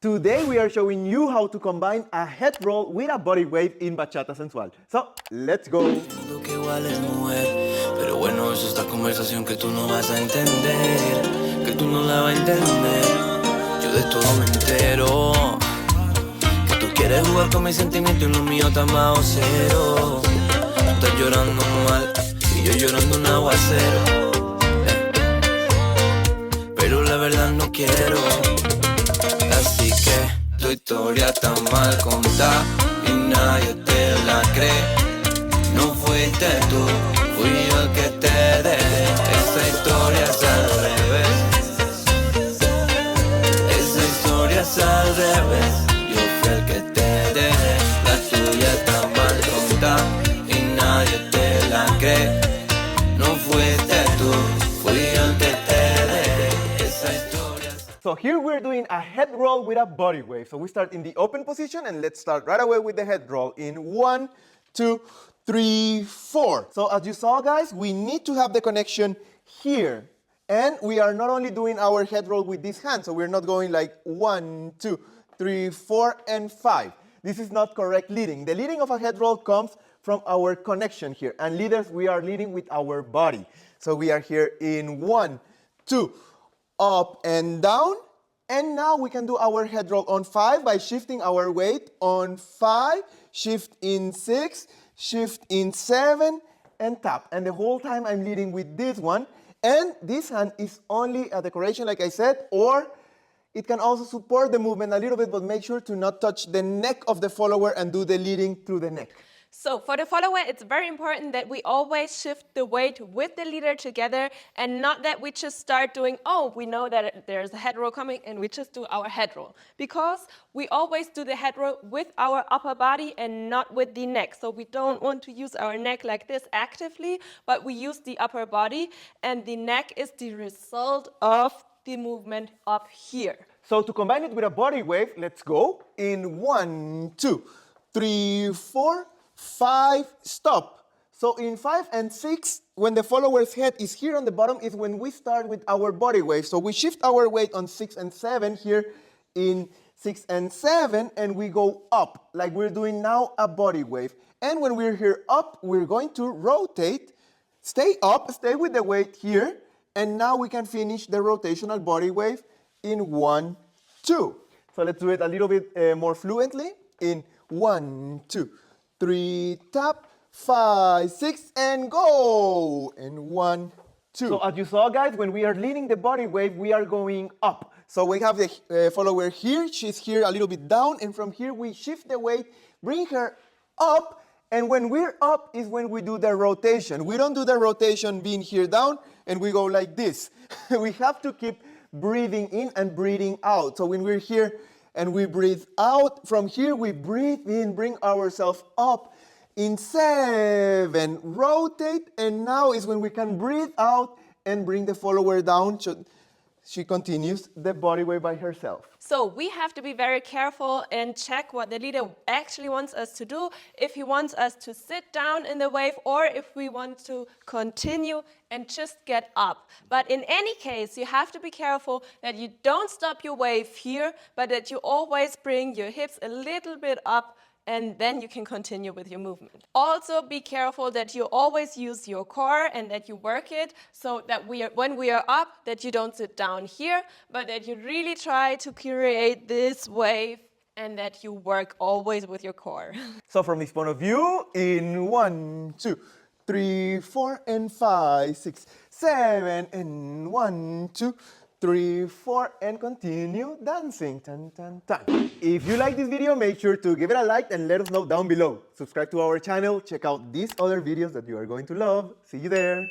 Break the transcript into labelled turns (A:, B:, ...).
A: Today we are showing you how to combine a head roll with a body wave in Bachata Sensual. So, let's go!
B: Que igual es mujer, pero bueno, es esta conversación que tú no vas a entender, que tú no la vas a entender. Yo de todo me entero, que tú quieres jugar con mis sentimientos y los míos tan bajo cero. Tú estás llorando mal y yo llorando un aguacero, pero la verdad no quiero. Así que tu historia está mal contada y nadie te la cree. No fuiste tú, fui yo el que te dejé. Esa historia es al revés. Esa historia es al revés. Yo fui el que te dejé. La tuya está mal contada y nadie te la cree. No fuiste tú, fui yo el que te dejé. Esa historia.
A: So here we're doing a head roll with a body wave. So we start in the open position and let's start right away with the head roll in 1, 2, 3, 4. So as you saw, guys, we need to have the connection here. And we are not only doing our head roll with this hand, so we're not going like 1, 2, 3, 4, and 5. This is not correct leading. The leading of a head roll comes from our connection here. And leaders, we are leading with our body. So we are here in 1, 2, up and down. And now we can do our head roll on 5 by shifting our weight on 5, shift in 6, shift in 7, and tap. And the whole time I'm leading with this one. And this hand is only a decoration, like I said, or it can also support the movement a little bit, but make sure to not touch the neck of the follower and do the leading through the neck.
C: So for the follower, it's very important that we always shift the weight with the leader together and not that we just start doing, oh, we know that there's a head roll coming and we just do our head roll. Because we always do the head roll with our upper body and not with the neck. So we don't want to use our neck like this actively, but we use the upper body and the neck is the result of the movement up here.
A: So to combine it with a body wave, let's go in 1, 2, 3, 4, 5, stop. So in 5 and 6, when the follower's head is here on the bottom, is when we start with our body wave. So we shift our weight on 6 and 7 here in 6 and 7, and we go up, like we're doing now a body wave. And when we're here up, we're going to rotate, stay up, stay with the weight here, and now we can finish the rotational body wave in 1, 2. So let's do it a little bit more fluently in 1, 2, 3, tap, 5, 6, and go. And 1, 2. So as you saw, guys, when we are leading the body wave, we are going up. So we have the follower here. She's here a little bit down. And from here, we shift the weight, bring her up. And when we're up is when we do the rotation. We don't do the rotation being here down, and we go like this. We have to keep breathing in and breathing out. So when we're here, and we breathe out. From here, we breathe in, bring ourselves up. In 7, rotate. And now is when we can breathe out and bring the follower down. She continues the body wave by herself.
C: So we have to be very careful and check what the leader actually wants us to do. If he wants us to sit down in the wave or if we want to continue and just get up. But in any case, you have to be careful that you don't stop your wave here, but that you always bring your hips a little bit up and then you can continue with your movement. Also be careful that you always use your core and that you work it so that when we are up, that you don't sit down here, but that you really try to create this wave and that you work always with your core.
A: So from this point of view, in 1, 2, 3, 4, and 5, 6, 7, and 1, 2, 3, 4, and continue dancing. Tan, tan, tan. If you like this video, make sure to give it a like and let us know down below. Subscribe to our channel, check out these other videos that you are going to love. See you there.